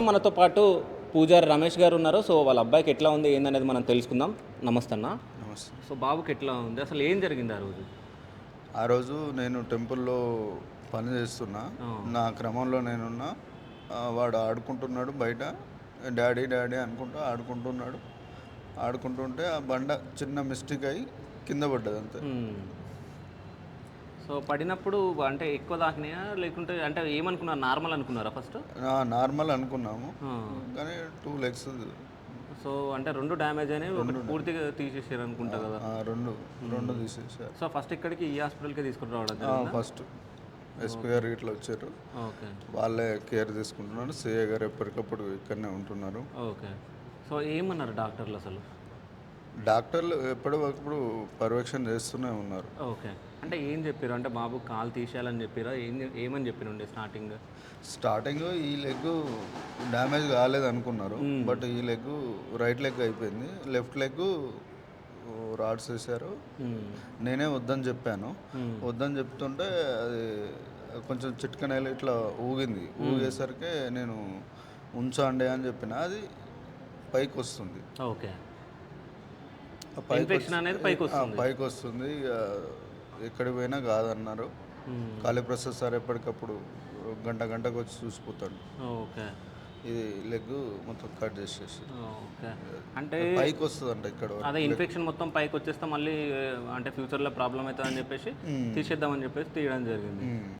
మనతో పాటు పూజారి రమేష్ గారు ఉన్నారు. సో వాళ్ళ అబ్బాయికి ఎట్లా ఉంది ఏందనేది మనం తెలుసుకుందాం. నమస్తే అన్న. నమస్తే. సో బాబుకి ఎట్లా ఉంది, అసలు ఏం జరిగింది ఆ రోజు? ఆ రోజు నేను టెంపుల్‌లో పని చేస్తున్నా. ఆ, నా క్రమంలో నేనున్నా. వాడు ఆడుకుంటున్నాడు బయట. డాడీ, డాడీ అనుకుంటూ ఆడుకుంటున్నాడు. ఆడుకుంటుంటే ఆ బండ చిన్న మిస్టేక్ అయ్యి కింద పడ్డది అంతే. మ్మ్. సో పడినప్పుడు అంటే ఎక్కువ తాకినాయా లేకుంటే అంటే ఏమనుకున్నారు, నార్మల్ అనుకున్నారా ఫస్ట్? నార్మల్ అనుకున్నాము. కానీ 2 లెగ్స్ సో అంటే రెండు డ్యామేజ్ అయినాయి, ఒకటి పూర్తిగా తీసేసారు అనుకుంటా కదా. 2 తీసేసారు. సో ఫస్ట్ ఇక్కడికి ఈ హాస్పిటల్కి తీసుకుని రావడం జరిగిందా? ఫస్ట్ ఎస్పీ గారు ఇట్లా వచ్చారు. ఓకే. వాళ్ళే కేర్ తీసుకుంటున్నారు. సిఏ గారు ఎప్పటికప్పుడు ఇక్కడనే ఉంటున్నారు. ఓకే. సో ఏమన్నారు డాక్టర్లు అసలు? డాక్టర్లు ఎప్పటికప్పుడు పర్యవేక్షణ చేస్తూనే ఉన్నారు. ఓకే. అంటే ఏం చెప్పారు, అంటే బాబు కాలు తీసేయాలని చెప్పారా, ఏమని చెప్పినుండే స్టార్టింగ్ ఈ లెగ్ డ్యామేజ్ కాలేదు అనుకున్నారు. బట్ ఈ లెగ్ రైట్ లెగ్ అయిపోయింది. లెఫ్ట్ లెగ్ రాడ్స్ వేసారు. నేనే వద్దని చెప్పాను. వద్దని చెప్తుంటే అది కొంచెం చిట్కనేలు ఇట్లా ఊగింది. ఊగేసరికి నేను ఉంచండి అని చెప్పిన, అది పైకి వస్తుంది. ఓకే. ఇన్ఫెక్షన్ అనేది పైకి వస్తుంది. ఇక ఎక్కడికి పోయినా కాదన్నారు. కాళీప్రసాద్ సార్ ఎప్పటికప్పుడు గంటకు వచ్చి చూసిపోతాడు. ఓకే. ఇది లెగ్ మొత్తం కట్ చేసేసి ఓకే. అంటే పైకి వస్తుంది అంట ఇక్కడ. అదే ఇన్ఫెక్షన్ మొత్తం పైకి వచ్చేస్తే మళ్ళీ అంటే ఫ్యూచర్లో ప్రాబ్లం అవుతుందని చెప్పేసి తీసేద్దామని చెప్పేసి తీయడం జరిగింది.